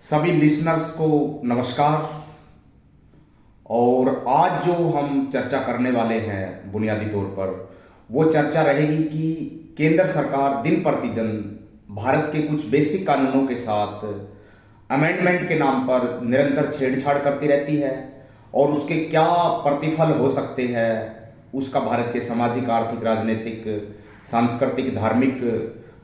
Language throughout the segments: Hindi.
सभी लिसनर्स को नमस्कार। और आज जो हम चर्चा करने वाले हैं बुनियादी तौर पर वो चर्चा रहेगी कि केंद्र सरकार दिन प्रतिदिन भारत के कुछ बेसिक कानूनों के साथ अमेंडमेंट के नाम पर निरंतर छेड़छाड़ करती रहती है और उसके क्या प्रतिफल हो सकते हैं, उसका भारत के सामाजिक, आर्थिक, राजनीतिक, सांस्कृतिक, धार्मिक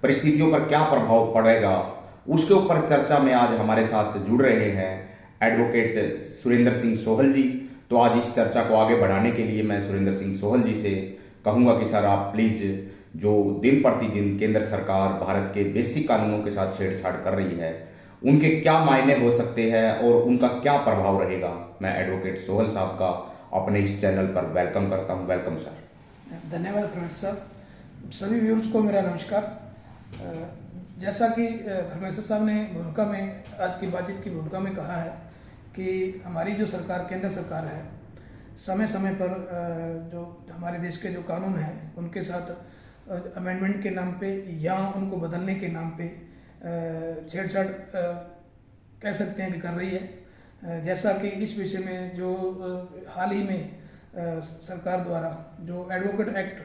परिस्थितियों पर क्या प्रभाव पड़ेगा, उसके ऊपर चर्चा में आज हमारे साथ जुड़ रहे हैं एडवोकेट सुरेंद्र सिंह सोहल जी। तो आज इस चर्चा को आगे बढ़ाने के लिए मैं सुरेंद्र सिंह सोहल जी से कहूँगा कि सर आप प्लीज़ जो दिन प्रतिदिन केंद्र सरकार भारत के बेसिक कानूनों के साथ छेड़छाड़ कर रही है उनके क्या मायने हो सकते हैं और उनका क्या प्रभाव रहेगा, मैं एडवोकेट सोहल साहब का अपने इस चैनल पर वेलकम करता हूं। Welcome sir. धन्यवाद प्रोफेसर साहब। सभी व्यूअर्स को मेरा नमस्कार। जैसा कि प्रोफेसर साहब ने भूमिका में, आज की बातचीत की भूमिका में कहा है कि हमारी जो सरकार, केंद्र सरकार है, समय समय पर जो हमारे देश के जो कानून हैं उनके साथ अमेंडमेंट के नाम पे या उनको बदलने के नाम पे छेड़छाड़ कह सकते हैं कि कर रही है। जैसा कि इस विषय में जो हाल ही में सरकार द्वारा जो एडवोकेट एक्ट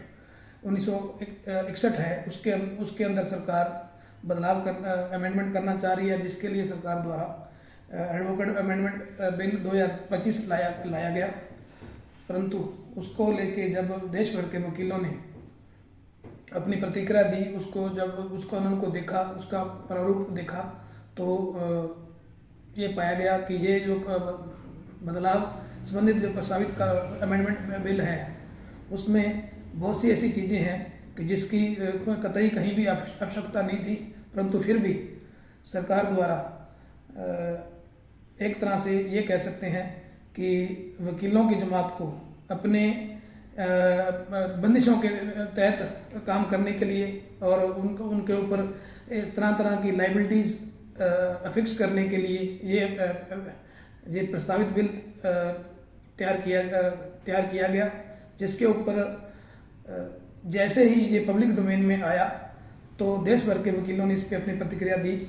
1961 है उसके अंदर सरकार बदलाव कर अमेंडमेंट करना चाह रही है, जिसके लिए सरकार द्वारा एडवोकेट अमेंडमेंट बिल 2025 लाया गया। परंतु उसको लेके जब देश भर के वकीलों ने अपनी प्रतिक्रिया दी, जब उस कानून को देखा, उसका प्रारूप देखा, तो ये पाया गया कि ये जो बदलाव संबंधित जो प्रस्तावित अमेंडमेंट बिल है उसमें बहुत सी ऐसी चीज़ें हैं कि जिसकी कतई कहीं भी आवश्यकता नहीं थी, परंतु फिर भी सरकार द्वारा एक तरह से ये कह सकते हैं कि वकीलों की जमात को अपने बंदिशों के तहत काम करने के लिए और उनके ऊपर तरह तरह की लाइबिलिटीज़ अफिक्स करने के लिए ये प्रस्तावित बिल तैयार किया गया, जिसके ऊपर जैसे ही ये पब्लिक डोमेन में आया तो देश भर के वकीलों ने इस पर अपनी प्रतिक्रिया दी।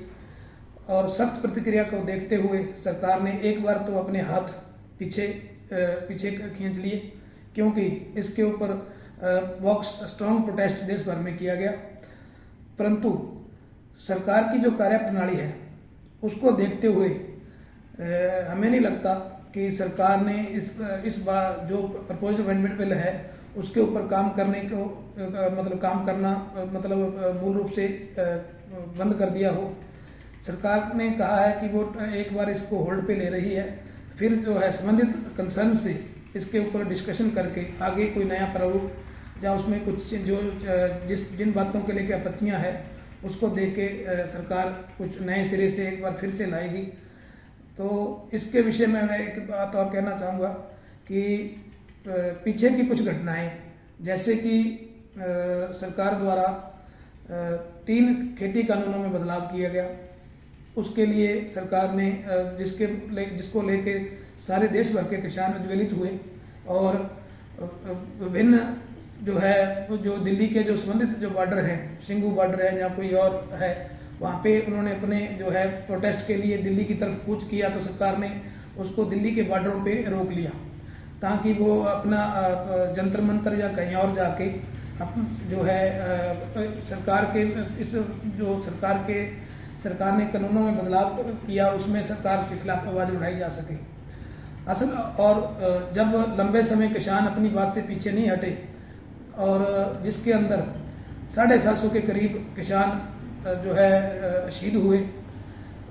और सख्त प्रतिक्रिया को देखते हुए सरकार ने एक बार तो अपने हाथ पीछे खींच लिए, क्योंकि इसके ऊपर बहुत स्ट्रांग प्रोटेस्ट देश भर में किया गया। परंतु सरकार की जो कार्यप्रणाली है उसको देखते हुए हमें नहीं लगता कि सरकार ने इस बार जो प्रपोज्ड अमेंडमेंट बिल है उसके ऊपर काम करना मूल रूप से बंद कर दिया हो। सरकार ने कहा है कि वो एक बार इसको होल्ड पे ले रही है, फिर जो है संबंधित कंसर्न से इसके ऊपर डिस्कशन करके आगे कोई नया प्रारूप या उसमें कुछ जो जिन बातों के लेकर आपत्तियां हैं उसको देख के सरकार कुछ नए सिरे से एक बार फिर से लाएगी। तो इसके विषय में मैं एक बात और कहना चाहूँगा कि पीछे की कुछ घटनाएं, जैसे कि सरकार द्वारा 3 खेती कानूनों में बदलाव किया गया, उसके लिए सरकार ने जिसको लेके सारे देश भर के किसान उद्वेलित हुए और विभिन्न जो दिल्ली के जो संबंधित जो बॉर्डर हैं, सिंघू बॉर्डर है या कोई और है, वहाँ पे उन्होंने अपने जो है प्रोटेस्ट के लिए दिल्ली की तरफ कूच किया, तो सरकार ने उसको दिल्ली के बॉर्डरों पे रोक लिया ताकि वो अपना जंतर मंतर या कहीं और जाके जो है सरकार ने कानूनों में बदलाव किया उसमें सरकार के खिलाफ आवाज़ उठाई जा सके। और जब लंबे समय किसान अपनी बात से पीछे नहीं हटे और जिसके अंदर 750 के करीब किसान जो है शहीद हुए,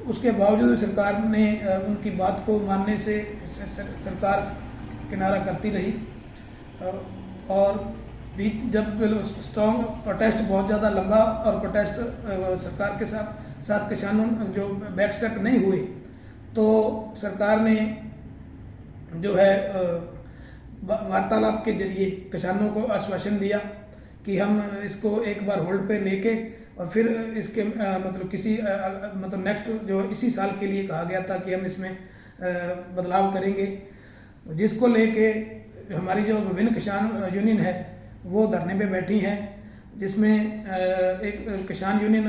उसके बावजूद सरकार ने उनकी बात को मानने से सरकार किनारा करती रही। और जब स्ट्रॉन्ग प्रोटेस्ट बहुत ज़्यादा लंबा और प्रोटेस्ट सरकार के साथ किसानों जो बैकस्टेप नहीं हुए, तो सरकार ने जो है वार्तालाप के जरिए किसानों को आश्वासन दिया कि हम इसको एक बार होल्ड पे लेके और फिर इसके नेक्स्ट जो इसी साल के लिए कहा गया था कि हम इसमें बदलाव करेंगे, जिसको लेके हमारी जो विभिन्न किसान यूनियन है वो धरने पे बैठी हैं। जिसमें एक किसान यूनियन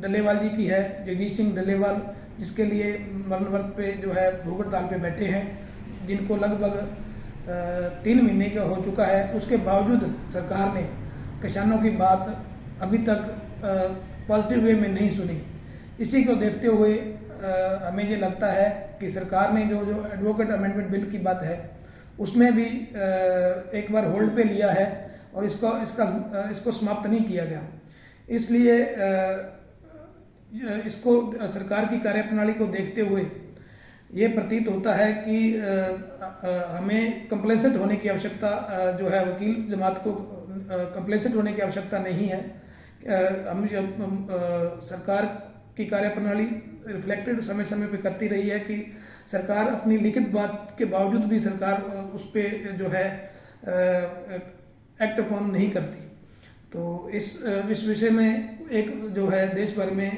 डल्लेवाल जी की है, जगदीश सिंह डल्लेवाल, जिसके लिए मरण वर्त पे जो है भूख हड़ताल पे बैठे हैं, जिनको लगभग 3 महीने का हो चुका है। उसके बावजूद सरकार ने किसानों की बात अभी तक पॉजिटिव वे में नहीं सुनी। इसी को देखते हुए हमें ये लगता है कि सरकार ने जो एडवोकेट अमेंडमेंट बिल की बात है उसमें भी एक बार होल्ड पे लिया है और इसको समाप्त नहीं किया गया। इसलिए इसको सरकार की कार्यप्रणाली को देखते हुए ये प्रतीत होता है कि हमें कंप्लेसेंट होने की आवश्यकता जो है, वकील जमात को कंप्लेसेंट होने की आवश्यकता नहीं है। हम सरकार की कार्यप्रणाली रिफ्लेक्टेड समय समय पे करती रही है कि सरकार अपनी लिखित बात के बावजूद भी सरकार उस पर जो है एक्ट अपॉन नहीं करती। तो इस विषय में एक जो है देश भर में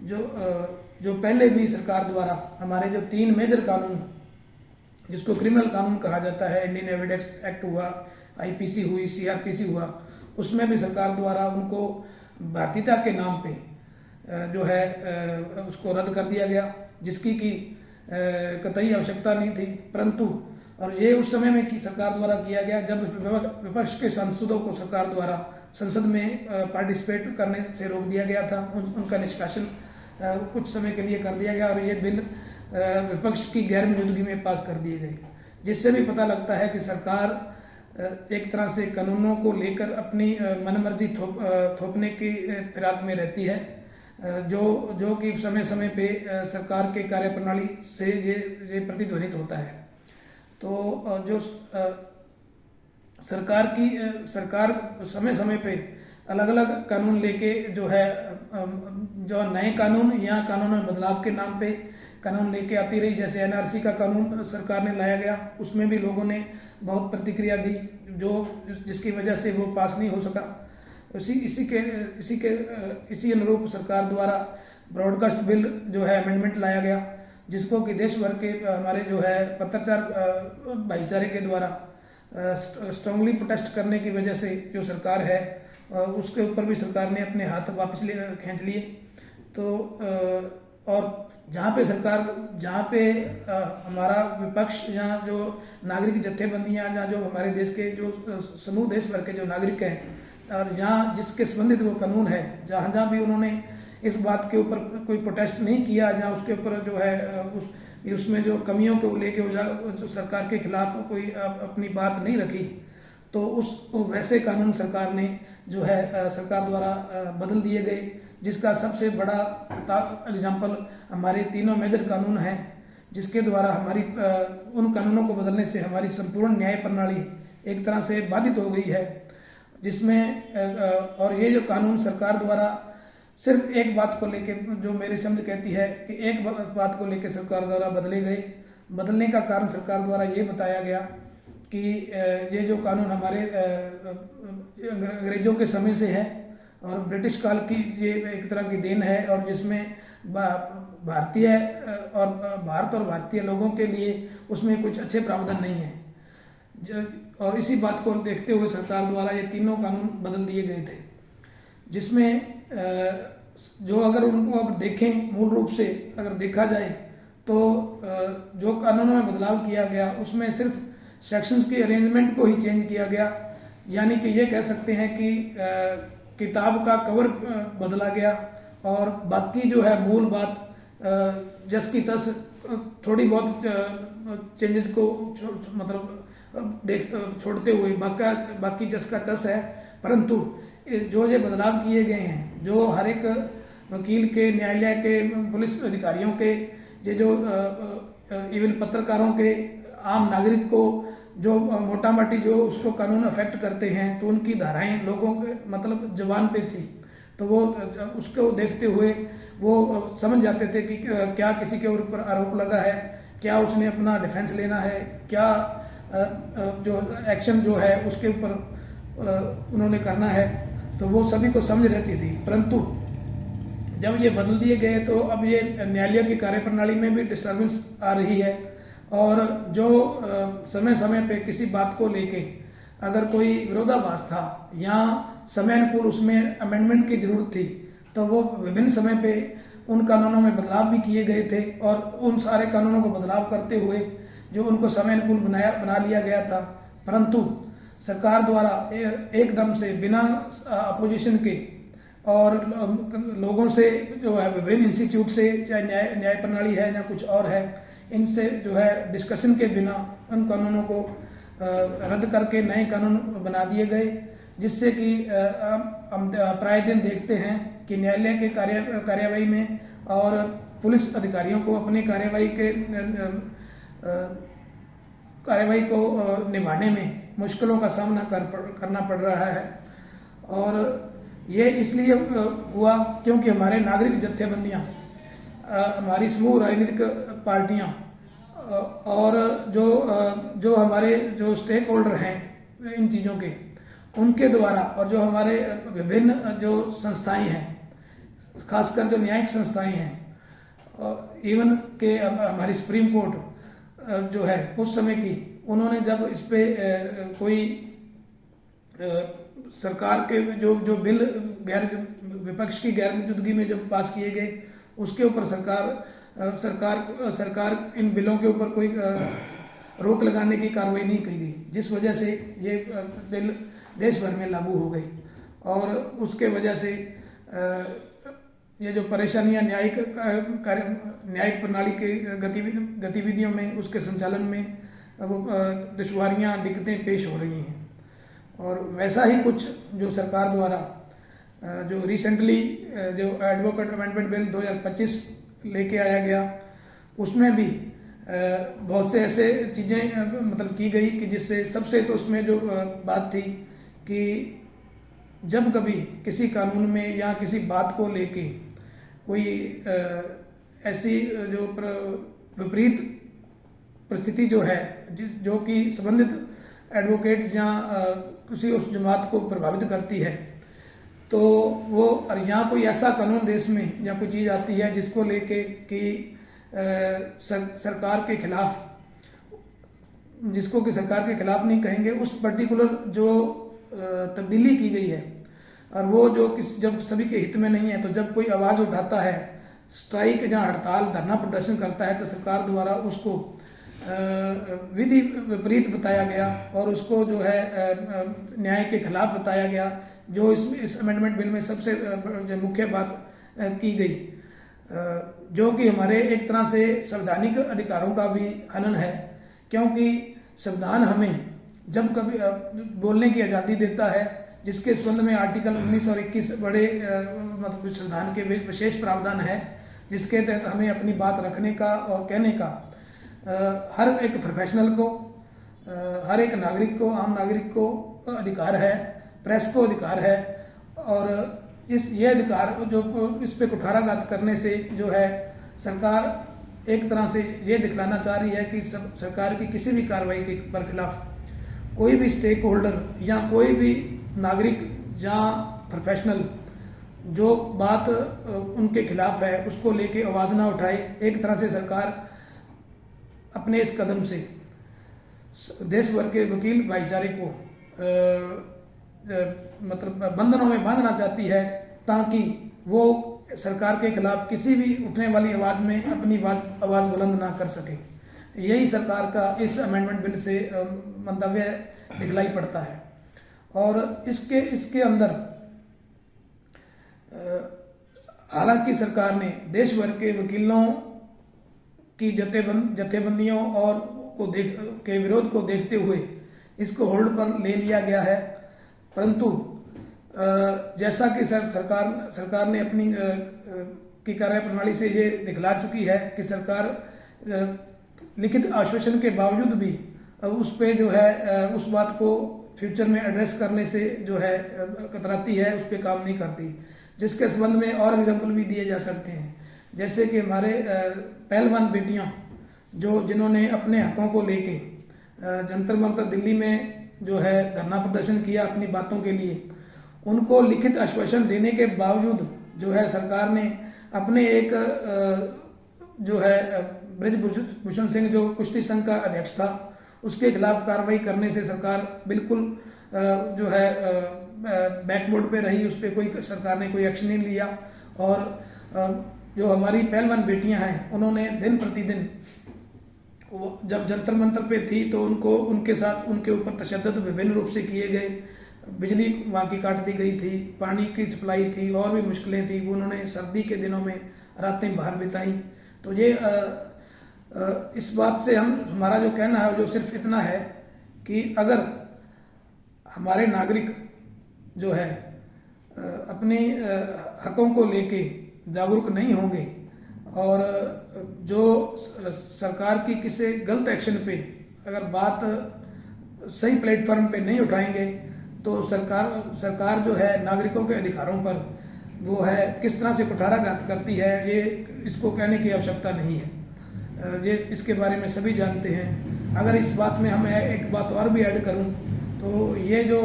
जो पहले भी सरकार द्वारा हमारे जो 3 मेजर कानून, जिसको क्रिमिनल कानून कहा जाता है, इंडियन एविडेंस एक्ट हुआ, आईपीसी हुई, सीआरपीसी हुआ, उसमें भी सरकार द्वारा उनको भारतीयता के नाम पे जो है उसको रद्द कर दिया गया, जिसकी की कतई आवश्यकता नहीं थी। परंतु और ये उस समय में सरकार द्वारा किया गया जब विपक्ष के सांसदों को सरकार द्वारा संसद में पार्टिसिपेट करने से रोक दिया गया था, उनका निष्कासन कुछ समय के लिए कर दिया गया और ये बिल विपक्ष की गैर मौजूदगी में पास कर दिए गए, जिससे भी पता लगता है कि सरकार एक तरह से कानूनों को लेकर अपनी मनमर्जी थोपने की फिराक में रहती है, जो कि समय समय पे सरकार के कार्यप्रणाली से ये प्रतिध्वनित होता है। तो जो सरकार समय समय पे अलग अलग कानून लेके जो है जो नए कानून या कानून में बदलाव के नाम पे कानून लेके आती रही। जैसे एनआरसी का कानून सरकार ने लाया गया, उसमें भी लोगों ने बहुत प्रतिक्रिया दी, जिसकी वजह से वो पास नहीं हो सका। इसी अनुरूप सरकार द्वारा ब्रॉडकास्ट बिल जो है अमेंडमेंट लाया गया, जिसको कि देश भर के हमारे जो है पत्रकार भाईचारे के द्वारा स्ट्रांगली प्रोटेस्ट करने की वजह से जो सरकार है उसके ऊपर भी सरकार ने अपने हाथ वापस खींच लिए। तो और जहाँ पे हमारा विपक्ष या जो नागरिक जत्थेबंदियाँ या जो हमारे देश के जो समूह देश भर के जो नागरिक हैं और यहाँ जिसके संबंधित वो कानून है, जहाँ भी उन्होंने इस बात के ऊपर कोई प्रोटेस्ट नहीं किया, जहाँ उसके ऊपर जो है उसमें जो कमियों को लेके जो सरकार के खिलाफ कोई अपनी बात नहीं रखी, तो वैसे कानून सरकार ने जो है सरकार द्वारा बदल दिए गए, जिसका सबसे बड़ा एग्जाम्पल हमारे 3 मेजर कानून हैं, जिसके द्वारा हमारी उन कानूनों को बदलने से हमारी संपूर्ण न्याय प्रणाली एक तरह से बाधित हो गई है। जिसमें और ये जो कानून सरकार द्वारा सिर्फ एक बात को लेके जो मेरी समझ कहती है कि एक बात को लेके सरकार द्वारा बदले गए। बदलने का कारण सरकार द्वारा ये बताया गया कि ये जो कानून हमारे अंग्रेजों के समय से है और ब्रिटिश काल की ये एक तरह की देन है, और जिसमें भारतीय और भारत और भारतीय लोगों के लिए उसमें कुछ अच्छे प्रावधान नहीं है। और इसी बात को देखते हुए सरकार द्वारा ये 3 कानून बदल दिए गए थे, जिसमें जो अगर उनको अब देखें मूल रूप से अगर देखा जाए तो जो कानूनों में बदलाव किया गया उसमें सिर्फ सेक्शंस के अरेंजमेंट को ही चेंज किया गया। यानी कि ये कह सकते हैं कि किताब का कवर बदला गया और बाकी जो है मूल बात जस की तस थोड़ी बहुत चेंजेस को छोड़ते हुए बाकी जस का तस है। परंतु जो ये बदलाव किए गए हैं, जो हर एक वकील के, न्यायालय के, पुलिस अधिकारियों के, ये जो इवन पत्रकारों के, आम नागरिक को जो मोटा मोटी जो उसको कानून अफेक्ट करते हैं, तो उनकी धाराएं लोगों के जबान पे थी, तो वो उसको देखते हुए वो समझ जाते थे कि क्या किसी के ऊपर आरोप लगा है, क्या उसने अपना डिफेंस लेना है, क्या जो एक्शन जो है उसके ऊपर उन्होंने करना है, तो वो सभी को समझ रहती थी। परंतु जब ये बदल दिए गए तो अब ये न्यायालय की कार्यप्रणाली में भी डिस्टर्बेंस आ रही है, और जो समय समय पे किसी बात को लेके अगर कोई विरोधाभास था या समयानुकूल उसमें अमेंडमेंट की जरूरत थी, तो वो विभिन्न समय पे उन कानूनों में बदलाव भी किए गए थे और उन सारे कानूनों को बदलाव करते हुए जो उनको समयानुकूल बना लिया गया था। परंतु सरकार द्वारा एकदम से बिना अपोजिशन के और लोगों से जो है विभिन्न इंस्टीट्यूट से, चाहे न्याय प्रणाली है या कुछ और है, इनसे जो है डिस्कशन के बिना उन कानूनों को रद्द करके नए कानून बना दिए गए, जिससे कि हम प्राय दिन देखते हैं कि न्यायालय के कार्यवाही में और पुलिस अधिकारियों को अपनी कार्यवाही को निभाने में मुश्किलों का सामना करना पड़ रहा है। और ये इसलिए हुआ क्योंकि हमारे नागरिक जत्थेबंदियाँ, हमारी समूह राजनीतिक पार्टियाँ और जो हमारे जो स्टेक होल्डर हैं इन चीज़ों के, उनके द्वारा और जो हमारे विभिन्न जो संस्थाएं हैं, खासकर जो न्यायिक संस्थाएं हैं, इवन के हमारी सुप्रीम कोर्ट जो है उस समय की, उन्होंने जब इस पे कोई सरकार के जो बिल विपक्ष की गैर मौजूदगी में जब पास किए गए, उसके ऊपर सरकार इन बिलों के ऊपर कोई रोक लगाने की कार्रवाई नहीं की गई, जिस वजह से ये बिल देश भर में लागू हो गई। और उसके वजह से ये जो परेशानियां न्यायिक प्रणाली के गतिविधियों में, उसके संचालन में वो दुश्वारियां, दिक्कतें पेश हो रही हैं। और वैसा ही कुछ जो सरकार द्वारा जो रिसेंटली जो एडवोकेट अमेंडमेंट बिल 2025 लेके आया गया, उसमें भी बहुत से ऐसे चीज़ें मतलब की गई कि जिससे सबसे तो उसमें जो बात थी कि जब कभी किसी कानून में या किसी बात को लेके कोई ऐसी जो विपरीत परिस्थिति जो है, जो कि संबंधित एडवोकेट या किसी उस जमात को प्रभावित करती है, तो वो यहाँ कोई ऐसा कानून देश में या कोई चीज़ आती है जिसको लेके कि सरकार के खिलाफ, जिसको कि सरकार के खिलाफ नहीं कहेंगे, उस पर्टिकुलर जो तब्दीली की गई है, और वो जो जब सभी के हित में नहीं है, तो जब कोई आवाज़ उठाता है, स्ट्राइक या हड़ताल, धरना प्रदर्शन करता है, तो सरकार द्वारा उसको विधि विपरीत बताया गया और उसको जो है न्याय के खिलाफ बताया गया, जो इस अमेंडमेंट बिल में सबसे मुख्य बात की गई, जो कि हमारे एक तरह से संवैधानिक अधिकारों का भी हनन है। क्योंकि संविधान हमें जब कभी बोलने की आज़ादी देता है, जिसके संबंध में आर्टिकल 19 और 21 बड़े मतलब संविधान के विशेष प्रावधान है, जिसके तहत हमें अपनी बात रखने का और कहने का हर एक प्रोफेशनल को, हर एक नागरिक को, आम नागरिक को अधिकार है, प्रेस को अधिकार है। और ये अधिकार जो इस पे कुठाराघात करने से जो है सरकार एक तरह से ये दिखलाना चाह रही है कि सरकार की किसी भी कार्रवाई के पर खिलाफ कोई भी स्टेक होल्डर या कोई भी नागरिक या प्रोफेशनल जो बात उनके खिलाफ है उसको लेके आवाज़ ना उठाए। एक तरह से सरकार अपने इस कदम से देश भर के वकील भाईचारे को मतलब बंधनों में बांधना चाहती है, ताकि वो सरकार के खिलाफ किसी भी उठने वाली आवाज़ में अपनी आवाज़ बुलंद ना कर सके। यही सरकार का इस अमेंडमेंट बिल से मंतव्य दिखलाई पड़ता है। और इसके अंदर हालांकि सरकार ने देश भर के वकीलों की जत्थेबंदियों और के विरोध को देखते हुए इसको होल्ड पर ले लिया गया है, परंतु जैसा कि सरकार ने अपनी की कार्य प्रणाली से ये दिखला चुकी है कि सरकार लिखित आश्वासन के बावजूद भी उस पे जो है उस बात को फ्यूचर में एड्रेस करने से जो है कतराती है, उस पर काम नहीं करती। जिसके संबंध में और एग्जाम्पल भी दिए जा सकते हैं, जैसे कि हमारे पहलवान बेटियां जिन्होंने अपने हकों को लेके जंतर मंतर दिल्ली में जो है धरना प्रदर्शन किया अपनी बातों के लिए, उनको लिखित आश्वासन देने के बावजूद जो है सरकार ने अपने एक जो है ब्रजभूषण सिंह जो कुश्ती संघ का अध्यक्ष था, उसके खिलाफ कार्रवाई करने से सरकार बिल्कुल जो है बैकवर्ड पे रही, उस पर कोई सरकार ने कोई एक्शन नहीं लिया। और जो हमारी पहलवान बेटियां हैं उन्होंने दिन प्रतिदिन जब जंतर मंतर पे थी तो उनको उनके साथ उनके ऊपर तशद्दुद विभिन्न रूप से किए गए। बिजली वहाँ की काट दी गई थी, पानी की सप्लाई थी, और भी मुश्किलें थी। वो उन्होंने सर्दी के दिनों में रातें बाहर बिताई। तो ये इस बात से हमारा जो कहना है जो सिर्फ इतना है कि अगर हमारे नागरिक जो है अपने हकों को लेके जागरूक नहीं होंगे और जो सरकार की किसी गलत एक्शन पे अगर बात सही प्लेटफॉर्म पे नहीं उठाएंगे तो सरकार जो है नागरिकों के अधिकारों पर वो है किस तरह से कुठाराघात करती है, ये इसको कहने की आवश्यकता नहीं है। ये इसके बारे में सभी जानते हैं। अगर इस बात में हम एक बात और भी ऐड करूं तो ये जो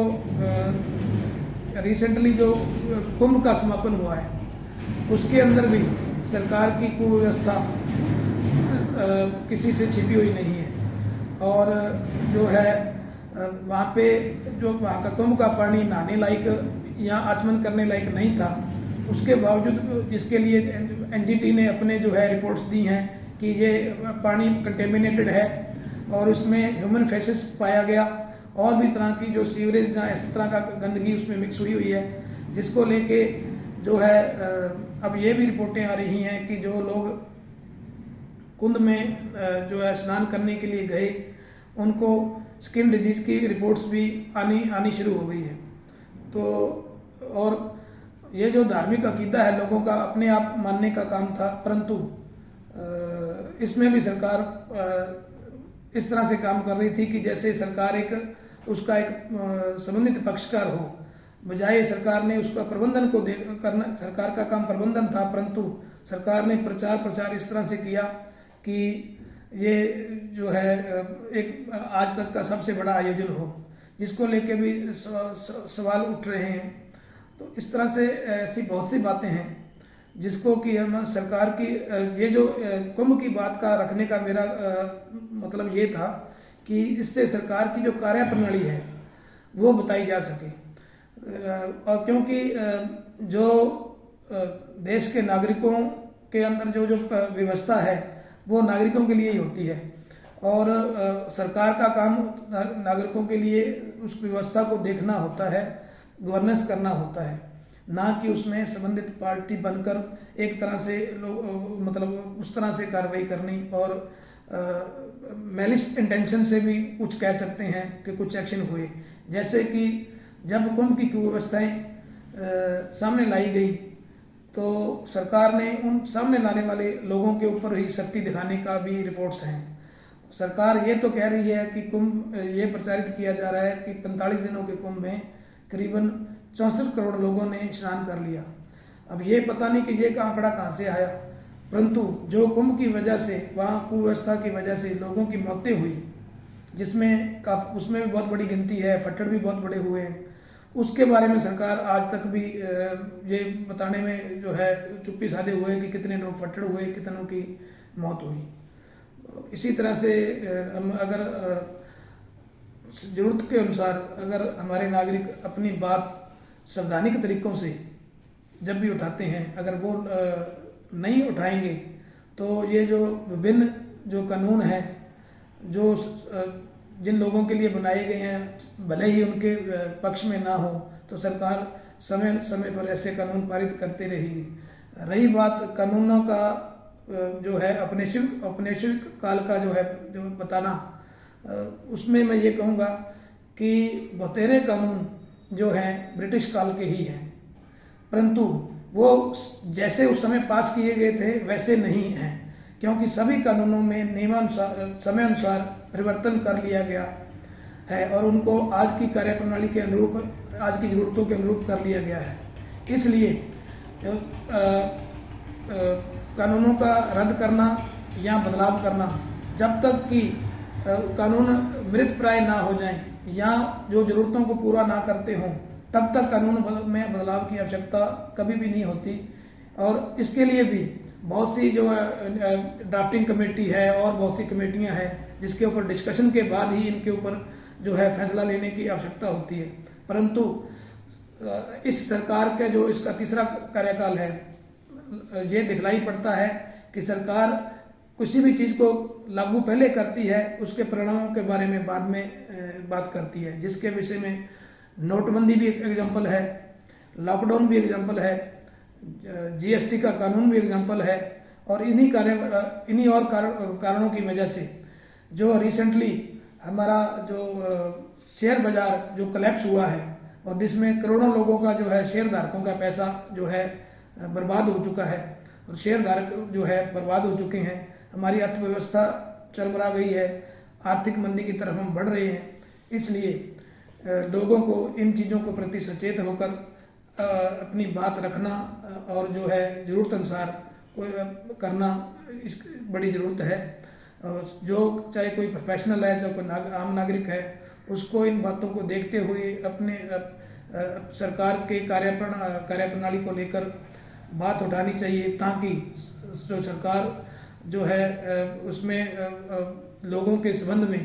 रिसेंटली जो कुंभ का समापन हुआ है उसके अंदर भी सरकार की कुव्यवस्था किसी से छिपी हुई नहीं है। और जो है वहाँ पे जो वहाँ का कुंभ का पानी नहाने लायक या आचमन करने लायक नहीं था, उसके बावजूद जिसके लिए एनजीटी ने अपने जो है रिपोर्ट्स दी हैं कि ये पानी कंटेमिनेटेड है और उसमें ह्यूमन फेसेस पाया गया और भी तरह की जो सीवरेज या इस तरह का गंदगी उसमें मिक्स हुई है, जिसको लेके जो है अब ये भी रिपोर्टें आ रही हैं कि जो लोग कुंड में जो है स्नान करने के लिए गए उनको स्किन डिजीज की रिपोर्ट्स भी आनी शुरू हो गई है। तो और ये जो धार्मिक अकीदा है लोगों का अपने आप मानने का काम था, परंतु इसमें भी सरकार इस तरह से काम कर रही थी कि जैसे सरकार उसका एक संबंधित पक्षकार हो, बजाय सरकार ने उसका प्रबंधन को करना, सरकार का काम प्रबंधन था, परंतु सरकार ने प्रचार इस तरह से किया कि ये जो है एक आज तक का सबसे बड़ा आयोजन हो, जिसको लेके भी सवाल उठ रहे हैं। तो इस तरह से ऐसी बहुत सी बातें हैं जिसको कि हम सरकार की ये जो कुंभ की बात का रखने का मेरा मतलब ये था कि इससे सरकार की जो कार्यप्रणाली है वो बताई जा सके। और क्योंकि जो देश के नागरिकों के अंदर जो व्यवस्था है वो नागरिकों के लिए ही होती है और सरकार का काम नागरिकों के लिए उस व्यवस्था को देखना होता है, गवर्नेंस करना होता है, ना कि उसमें संबंधित पार्टी बनकर एक तरह से मतलब उस तरह से कार्रवाई करनी और मैलिस इंटेंशन से भी कुछ कह सकते हैं कि कुछ एक्शन हुए। जैसे कि जब कुंभ की कुव्यवस्थाएं सामने लाई गई तो सरकार ने उन सामने लाने वाले लोगों के ऊपर ही सख्ती दिखाने का भी रिपोर्ट्स हैं। सरकार ये तो कह रही है कि कुंभ ये प्रचारित किया जा रहा है कि 45 दिनों के कुंभ में करीबन 64 करोड़ लोगों ने स्नान कर लिया। अब ये पता नहीं कि ये आंकड़ा कहाँ से आया, परंतु जो कुंभ की वजह से वहाँ कुव्यवस्था की वजह से लोगों की मौतें हुई, जिसमें उसमें भी बहुत बड़ी गिनती है, फट्टड़ भी बहुत बड़े हुए हैं, उसके बारे में सरकार आज तक भी ये बताने में जो है चुप्पी साधे हुए कि कितने लोग फट्टड़ हुए, कितनों की मौत हुई। इसी तरह से हम अगर जरूरत के अनुसार अगर हमारे नागरिक अपनी बात संवैधानिक तरीकों से जब भी उठाते हैं, अगर वो नहीं उठाएंगे तो ये जो विभिन्न जो कानून हैं जो जिन लोगों के लिए बनाए गए हैं, भले ही उनके पक्ष में ना हो तो सरकार समय समय पर ऐसे कानून पारित करते रहेगी। रही बात कानूनों का जो है औपनिवेशिक काल का जो है जो बताना, उसमें मैं ये कहूँगा कि बहुतेरे कानून जो हैं ब्रिटिश काल के ही हैं, परंतु वो जैसे उस समय पास किए गए थे वैसे नहीं हैं, क्योंकि सभी कानूनों में नियमानुसार समय अनुसार परिवर्तन कर लिया गया है और उनको आज की कार्यप्रणाली के अनुरूप, आज की जरूरतों के अनुरूप कर लिया गया है। इसलिए कानूनों का रद्द करना या बदलाव करना, जब तक कि कानून मृतप्राय ना हो जाएं या जो जरूरतों को पूरा ना करते हों, तब तक कानून में बदलाव की आवश्यकता कभी भी नहीं होती। और इसके लिए भी बहुत सी जो ड्राफ्टिंग कमेटी है और बहुत सी कमेटियां हैं जिसके ऊपर डिस्कशन के बाद ही इनके ऊपर जो है फैसला लेने की आवश्यकता होती है। परंतु इस सरकार का जो इसका तीसरा कार्यकाल है, ये दिखलाई पड़ता है कि सरकार किसी भी चीज़ को लागू पहले करती है, उसके परिणामों के बारे में बाद में बात करती है, जिसके विषय में नोटबंदी भी एक एग्जाम्पल है, लॉकडाउन भी एग्जाम्पल है, जीएसटी का कानून भी एग्जाम्पल है। और इन्हीं और कारणों की वजह से जो रिसेंटली हमारा जो शेयर बाजार जो कलेप्स हुआ है और जिसमें करोड़ों लोगों का जो है शेयर धारकों का पैसा जो है बर्बाद हो चुका है और शेयर धारक जो है बर्बाद हो चुके हैं, हमारी अर्थव्यवस्था चरमरा गई है, आर्थिक मंदी की तरफ हम बढ़ रहे हैं। इसलिए लोगों को इन चीज़ों को प्रति सचेत होकर अपनी बात रखना और जो है ज़रूरत अनुसार करना बड़ी ज़रूरत है। जो चाहे कोई प्रोफेशनल है, चाहे कोई आम नागरिक है, उसको इन बातों को देखते हुए अपने सरकार के कार्यप्रणाली को लेकर बात उठानी चाहिए, ताकि जो सरकार जो है उसमें लोगों के संबंध में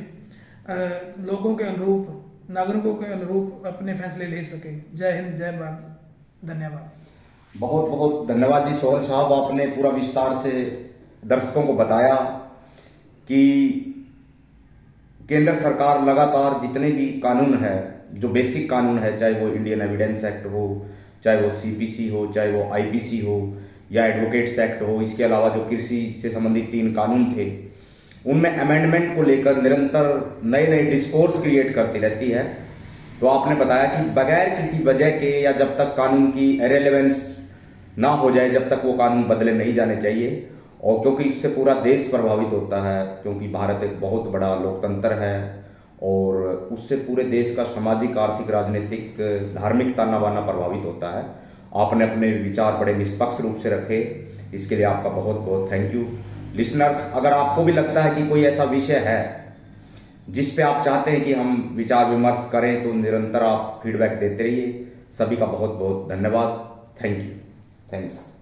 लोगों के अनुरूप, नागरिकों के अनुरूप अपने फैसले ले सके। जय हिंद, जय भारत, धन्यवाद। बहुत बहुत धन्यवाद जी सोहन साहब, आपने पूरा विस्तार से दर्शकों को बताया कि केंद्र सरकार लगातार जितने भी कानून है, जो बेसिक कानून है, चाहे वो इंडियन एविडेंस एक्ट हो, चाहे वो सीपीसी हो, चाहे वो आईपीसी हो या एडवोकेट्स एक्ट हो, इसके अलावा जो कृषि से संबंधित 3 कानून थे, उनमें अमेंडमेंट को लेकर निरंतर नए नए डिस्कोर्स क्रिएट करती रहती है। तो आपने बताया कि बगैर किसी वजह के या जब तक कानून की इरेलेवेंस ना हो जाए, जब तक वो कानून बदले नहीं जाने चाहिए। और क्योंकि इससे पूरा देश प्रभावित होता है, क्योंकि भारत एक बहुत बड़ा लोकतंत्र है और उससे पूरे देश का सामाजिक, आर्थिक, राजनीतिक, धार्मिक ताना बाना प्रभावित होता है। आपने अपने विचार बड़े निष्पक्ष रूप से रखे, इसके लिए आपका बहुत बहुत थैंक यू। लिसनर्स, अगर आपको भी लगता है कि कोई ऐसा विषय है जिस पे आप चाहते हैं कि हम विचार विमर्श करें, तो निरंतर आप फीडबैक देते रहिए। सभी का बहुत बहुत धन्यवाद। Thank you. थैंक्स।